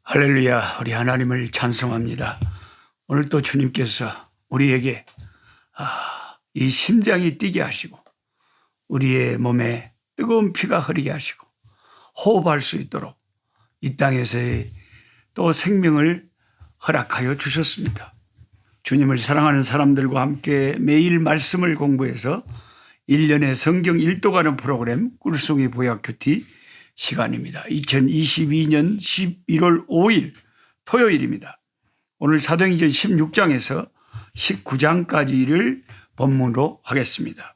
할렐루야, 우리 하나님을 찬송합니다. 오늘 또 주님께서 우리에게 이 심장이 뛰게 하시고 우리의 몸에 뜨거운 피가 흐르게 하시고 호흡할 수 있도록 이 땅에서의 또 생명을 허락하여 주셨습니다. 주님을 사랑하는 사람들과 함께 매일 말씀을 공부해서 1년에 성경 일독하는 프로그램 꿀송이 보약 큐티 시간입니다. 2022년 11월 5일 토요일입니다. 오늘 사도행전 16장에서 19장까지를 본문으로 하겠습니다.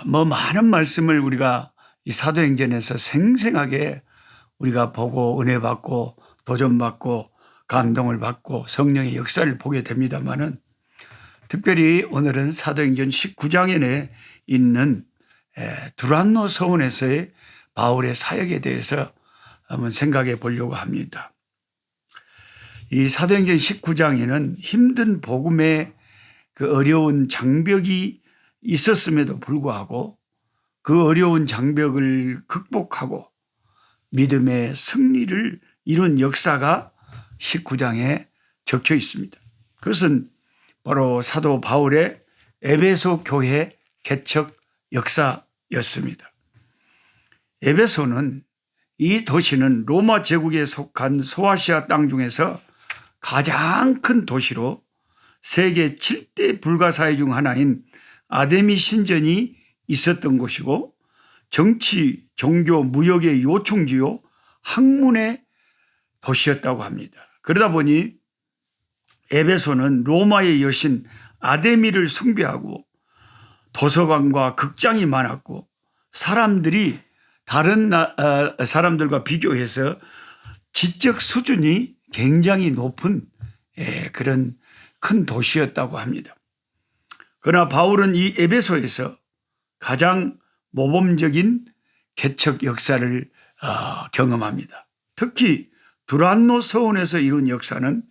많은 말씀을 우리가 이 사도행전에서 생생하게 우리가 보고 은혜 받고 도전 받고 감동을 받고 성령의 역사를 보게 됩니다만은 특별히 오늘은 사도행전 19장에 있는 두란노 서원에서의 바울의 사역에 대해서 한번 생각해 보려고 합니다. 이 사도행전 19장에는 힘든 복음의 그 어려운 장벽이 있었음에도 불구하고 그 어려운 장벽을 극복하고 믿음의 승리를 이룬 역사가 19장에 적혀 있습니다. 그것은 바로 사도 바울의 에베소 교회 개척 역사였습니다. 에베소는 이 도시는 로마 제국에 속한 소아시아 땅 중에서 가장 큰 도시로 세계 7대 불가사의 중 하나인 아데미 신전이 있었던 곳이고 정치, 종교, 무역의 요충지요 학문의 도시였다고 합니다. 그러다 보니 에베소는 로마의 여신 아데미를 숭배하고 도서관과 극장이 많았고 사람들이 다른 사람들과 비교해서 지적 수준이 굉장히 높은 그런 큰 도시였다고 합니다. 그러나 바울은 이 에베소에서 가장 모범적인 개척 역사를 경험합니다. 특히 두란노 서원에서 이룬 역사는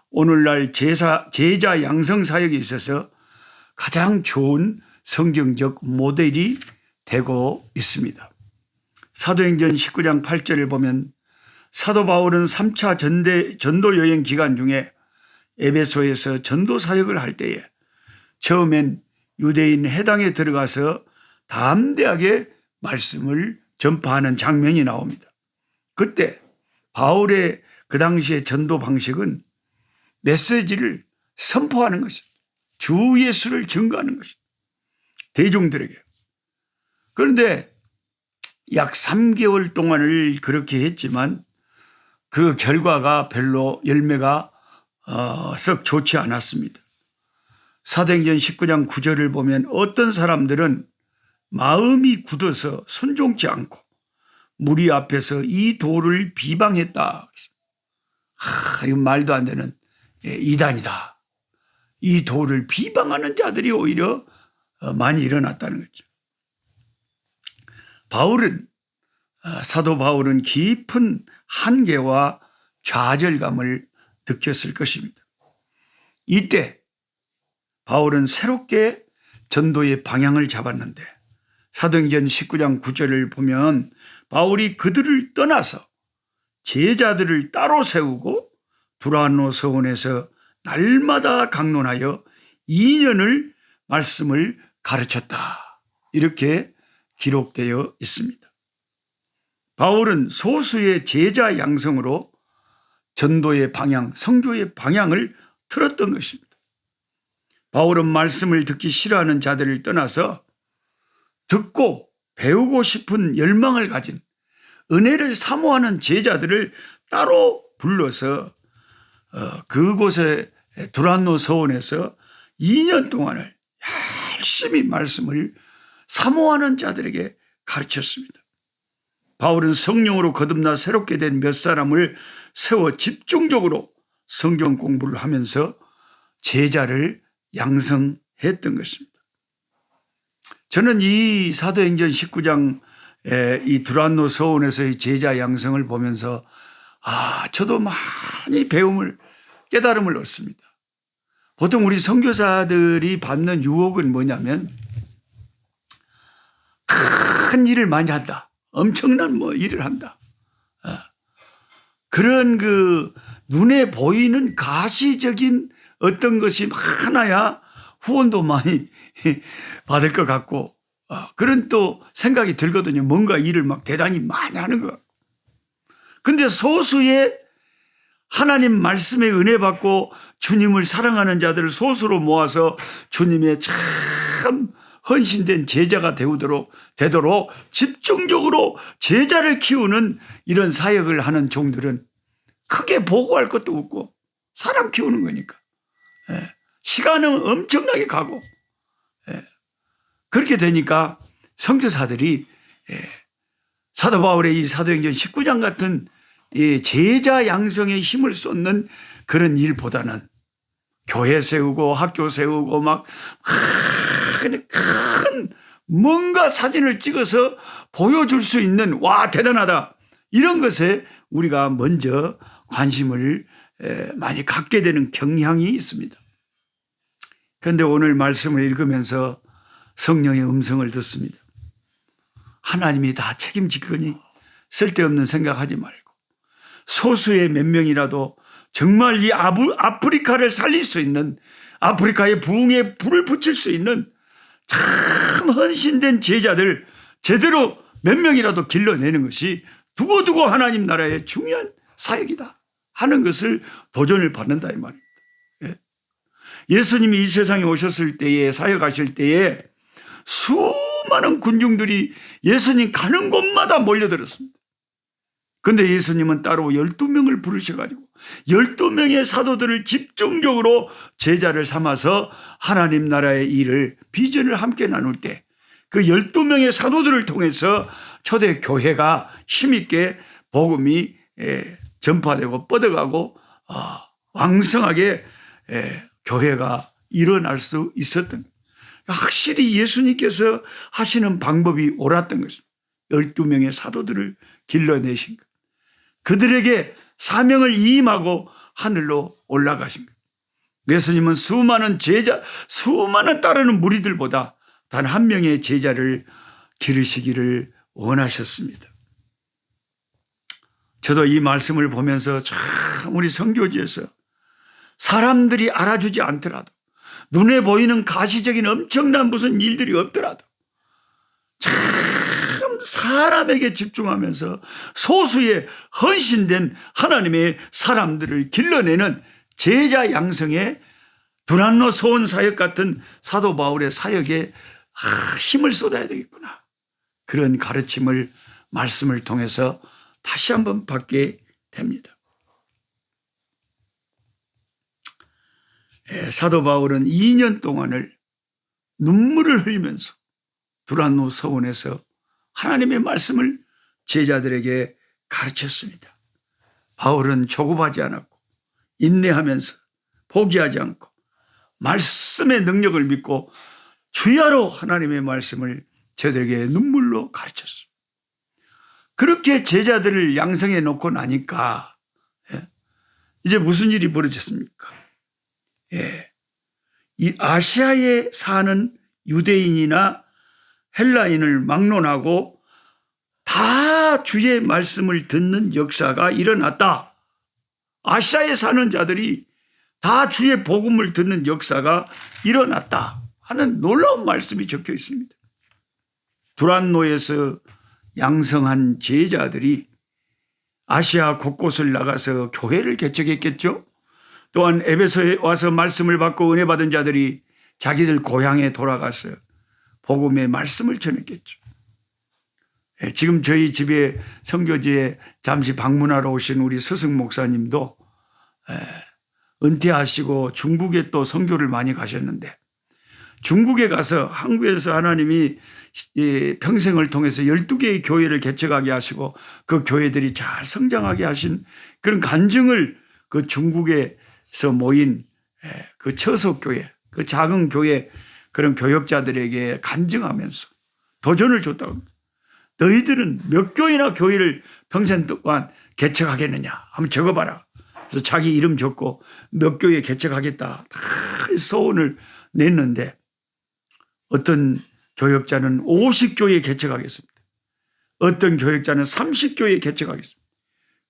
오늘날 제자 양성 사역에 있어서 가장 좋은 성경적 모델이 되고 있습니다. 사도행전 19장 8절을 보면 사도 바울은 3차 전도 여행 기간 중에 에베소에서 전도 사역을 할 때에 처음엔 유대인 회당에 들어가서 담대하게 말씀을 전파하는 장면이 나옵니다. 그때 바울의 그 당시의 전도 방식은 메시지를 선포하는 것입니다. 주 예수를 증거하는 것입니다. 대중들에게. 그런데 약 3개월 동안을 그렇게 했지만 그 결과가 별로 열매가 썩 좋지 않았습니다. 사도행전 19장 9절을 보면 어떤 사람들은 마음이 굳어서 순종치 않고 무리 앞에서 이 도를 비방했다. 이건 말도 안 되는 이단이다. 이 도를 비방하는 자들이 오히려 많이 일어났다는 거죠. 사도 바울은 깊은 한계와 좌절감을 느꼈을 것입니다. 이때 바울은 새롭게 전도의 방향을 잡았는데 사도행전 19장 9절을 보면 바울이 그들을 떠나서 제자들을 따로 세우고 두란노 서원에서 날마다 강론하여 2년을 말씀을 가르쳤다. 이렇게 기록되어 있습니다. 바울은 소수의 제자 양성으로 전도의 방향, 선교의 방향을 틀었던 것입니다. 바울은 말씀을 듣기 싫어하는 자들을 떠나서 듣고 배우고 싶은 열망을 가진 은혜를 사모하는 제자들을 따로 불러서 그곳에 두란노 서원에서 2년 동안을 열심히 말씀을 사모하는 자들에게 가르쳤습니다. 바울은 성령으로 거듭나 새롭게 된 몇 사람을 세워 집중적으로 성경 공부를 하면서 제자를 양성했던 것입니다. 저는 이 사도행전 19장 이 두란노 서원에서의 제자 양성을 보면서 저도 많이 깨달음을 얻습니다. 보통 우리 선교사들이 받는 유혹은 뭐냐면 큰 일을 많이 한다. 엄청난 일을 한다. 그런 그 눈에 보이는 가시적인 어떤 것이 많아야 후원도 많이 받을 것 같고, 그런 또 생각이 들거든요. 뭔가 일을 막 대단히 많이 하는 것. 근데 소수의 하나님 말씀에 은혜 받고 주님을 사랑하는 자들을 소수로 모아서 주님의 참 헌신된 제자가 되도록 집중적으로 제자를 키우는 이런 사역을 하는 종들은 크게 보고할 것도 없고 사람 키우는 거니까. 시간은 엄청나게 가고, 그렇게 되니까 선교사들이 사도 바울의 이 사도행전 19장 같은 제자 양성에 힘을 쏟는 그런 일보다는 교회 세우고 학교 세우고 막 큰 뭔가 사진을 찍어서 보여줄 수 있는, 와 대단하다, 이런 것에 우리가 먼저 관심을 많이 갖게 되는 경향이 있습니다. 그런데 오늘 말씀을 읽으면서 성령의 음성을 듣습니다. 하나님이 다 책임질 거니 쓸데없는 생각하지 말고 소수의 몇 명이라도 정말 이 아프리카를 살릴 수 있는, 아프리카의 부흥에 불을 붙일 수 있는 참 헌신된 제자들 제대로 몇 명이라도 길러내는 것이 두고두고 하나님 나라의 중요한 사역이다 하는 것을 도전을 받는다 이 말입니다. 예수님이 이 세상에 오셨을 때에, 사역하실 때에 수많은 군중들이 예수님 가는 곳마다 몰려들었습니다. 그런데 예수님은 따로 12명을 부르셔가지고 12명의 사도들을 집중적으로 제자를 삼아서 하나님 나라의 일을, 비전을 함께 나눌 때 그 12명의 사도들을 통해서 초대교회가 힘있게 복음이 전파되고 뻗어가고 왕성하게 교회가 일어날 수 있었던, 확실히 예수님께서 하시는 방법이 옳았던 것입니다. 12명의 사도들을 길러내신 것, 그들에게 사명을 이임하고 하늘로 올라가신 것. 예수님은 수많은 제자, 수많은 따르는 무리들보다 단 한 명의 제자를 기르시기를 원하셨습니다. 저도 이 말씀을 보면서 참 우리 선교지에서 사람들이 알아주지 않더라도, 눈에 보이는 가시적인 엄청난 무슨 일들이 없더라도 참 사람에게 집중하면서 소수의 헌신된 하나님의 사람들을 길러내는 제자 양성의 두란노 소원 사역 같은 사도 바울의 사역에 힘을 쏟아야 되겠구나, 그런 가르침을, 말씀을 통해서 다시 한번 받게 됩니다. 사도 바울은 2년 동안을 눈물을 흘리면서 두란노 서원에서 하나님의 말씀을 제자들에게 가르쳤습니다. 바울은 조급하지 않았고 인내하면서 포기하지 않고 말씀의 능력을 믿고 주야로 하나님의 말씀을 저들에게 눈물로 가르쳤습니다. 그렇게 제자들을 양성해 놓고 나니까 이제 무슨 일이 벌어졌습니까? 이 아시아에 사는 유대인이나 헬라인을 막론하고 다 주의 말씀을 듣는 역사가 일어났다. 아시아에 사는 자들이 다 주의 복음을 듣는 역사가 일어났다 하는 놀라운 말씀이 적혀 있습니다. 두란노에서 양성한 제자들이 아시아 곳곳을 나가서 교회를 개척했겠죠. 또한 에베소에 와서 말씀을 받고 은혜 받은 자들이 자기들 고향에 돌아가서 복음의 말씀을 전했겠죠. 지금 저희 집에 선교지에 잠시 방문하러 오신 우리 스승 목사님도 은퇴하시고 중국에 또 선교를 많이 가셨는데, 중국에 가서 한국에서 하나님이 평생을 통해서 12개의 교회를 개척하게 하시고 그 교회들이 잘 성장하게 하신 그런 간증을 그 중국에서 모인 그 처소교회, 그 작은 교회 그런 교역자들에게 간증하면서 도전을 줬다고 합니다. 너희들은 몇 교회나 교회를 평생 동안 개척하겠느냐 한번 적어봐라. 그래서 자기 이름 적고 몇 교회 개척하겠다 다 소원을 냈는데, 어떤 교역자는 50교회 개척하겠습니다. 어떤 교역자는 30교회 개척하겠습니다.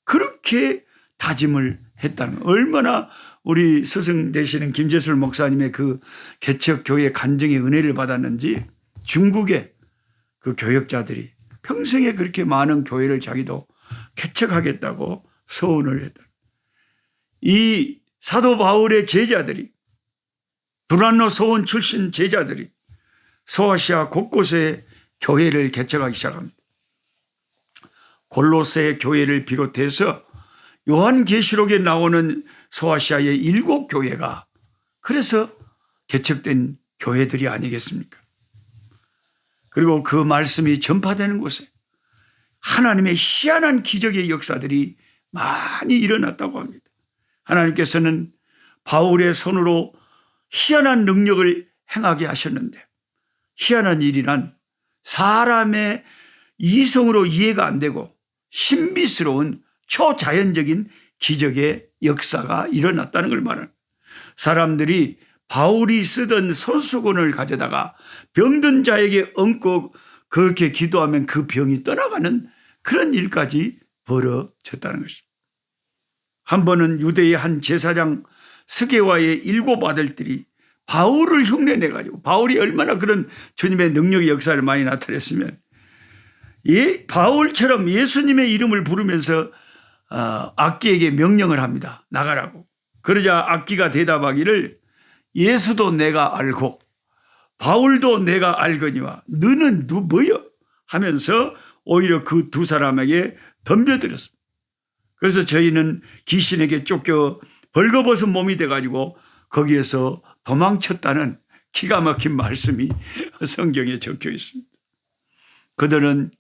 그렇게 다짐을 했다는 거. 얼마나 우리 스승 되시는 김재술 목사님의 그 개척교회 간증의 은혜를 받았는지 중국의 그 교역자들이 평생에 그렇게 많은 교회를 자기도 개척하겠다고 서원을 했다. 이 사도 바울의 제자들이 두란노 서원 출신 제자들이 소아시아 곳곳에 교회를 개척하기 시작합니다. 골로새 교회를 비롯해서 요한계시록에 나오는 소아시아의 7교회가 그래서 개척된 교회들이 아니겠습니까? 그리고 그 말씀이 전파되는 곳에 하나님의 희한한 기적의 역사들이 많이 일어났다고 합니다. 하나님께서는 바울의 손으로 희한한 능력을 행하게 하셨는데 희한한 일이란 사람의 이성으로 이해가 안 되고 신비스러운 초자연적인 기적의 역사가 일어났다는 걸 말합니다. 사람들이 바울이 쓰던 손수건을 가져다가 병든 자에게 얹고 그렇게 기도하면 그 병이 떠나가는 그런 일까지 벌어졌다는 것입니다. 한 번은 유대의 한 제사장 스게와의 7 아들들이 바울을 흉내내가지고 바울이 얼마나 그런 주님의 능력의 역사를 많이 나타냈으면 바울처럼 예수님의 이름을 부르면서 악기에게 명령을 합니다. 나가라고. 그러자 악기가 대답하기를 예수도 내가 알고 바울도 내가 알거니와 너는 뭐여? 하면서 오히려 그 2 사람에게 덤벼들었습니다. 그래서 저희는 귀신에게 쫓겨 벌거벗은 몸이 돼가지고 거기에서 도망쳤다는 기가 막힌 말씀이 성경에 적혀 있습니다. 그들은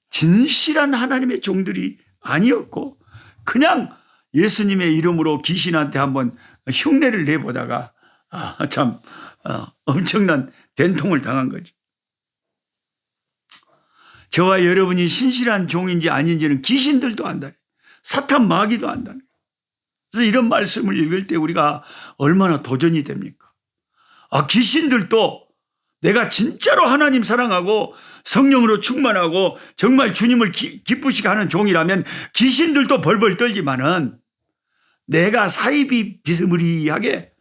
진실한 하나님의 종들이 아니었고 그냥 예수님의 이름으로 귀신한테 한번 흉내를 내보다가 엄청난 된통을 당한 거죠. 저와 여러분이 신실한 종인지 아닌지는 귀신들도 안다. 사탄 마귀도 안다. 그래서 이런 말씀을 읽을 때 우리가 얼마나 도전이 됩니까? 귀신들도 내가 진짜로 하나님 사랑하고 성령으로 충만하고 정말 주님을 기쁘시게 하는 종이라면 귀신들도 벌벌 떨지만은 내가 사이비 비스무리하게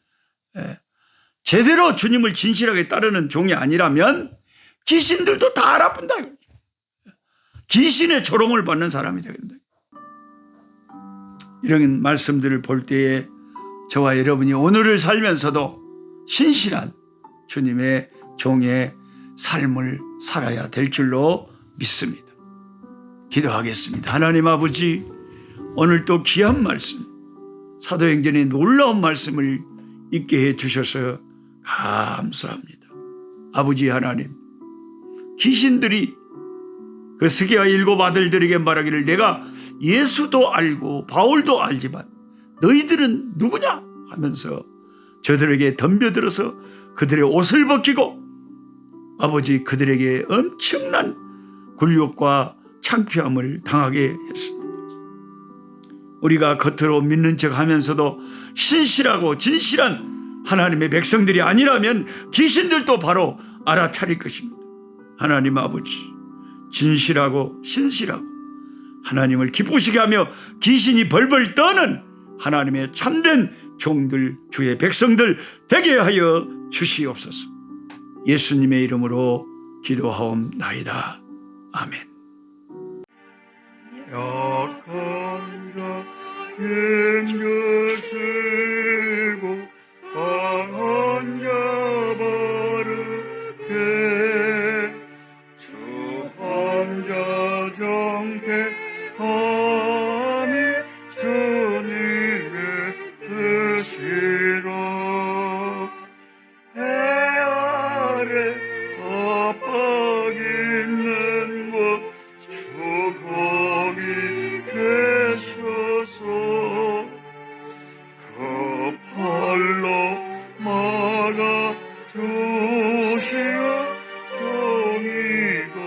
제대로 주님을 진실하게 따르는 종이 아니라면 귀신들도 다 알아본다. 귀신의 조롱을 받는 사람이 되겠다. 이런 말씀들을 볼 때에 저와 여러분이 오늘을 살면서도 신실한 주님의 종의 삶을 살아야 될 줄로 믿습니다. 기도하겠습니다. 하나님 아버지, 오늘 또 귀한 말씀, 사도행전의 놀라운 말씀을 있게 해 주셔서 감사합니다. 아버지 하나님, 귀신들이 그 스게와 7 아들들에게 말하기를 내가 예수도 알고 바울도 알지만 너희들은 누구냐 하면서 저들에게 덤벼들어서 그들의 옷을 벗기고 아버지 그들에게 엄청난 굴욕과 창피함을 당하게 했습니다. 우리가 겉으로 믿는 척 하면서도 신실하고 진실한 하나님의 백성들이 아니라면 귀신들도 바로 알아차릴 것입니다. 하나님 아버지, 진실하고 신실하고 하나님을 기쁘시게 하며 귀신이 벌벌 떠는 하나님의 참된 종들, 주의 백성들 되게 하여 주시옵소서. 예수님의 이름으로 기도하옵나이다. 아멘. 약한 자 힘주시고 강한 자 바르게 주한 자 정태함이 주님의 뜻이라. 해 아래 압박 있는 곳 주 거기 계셔서 그 팔로 막아 주시어 종이가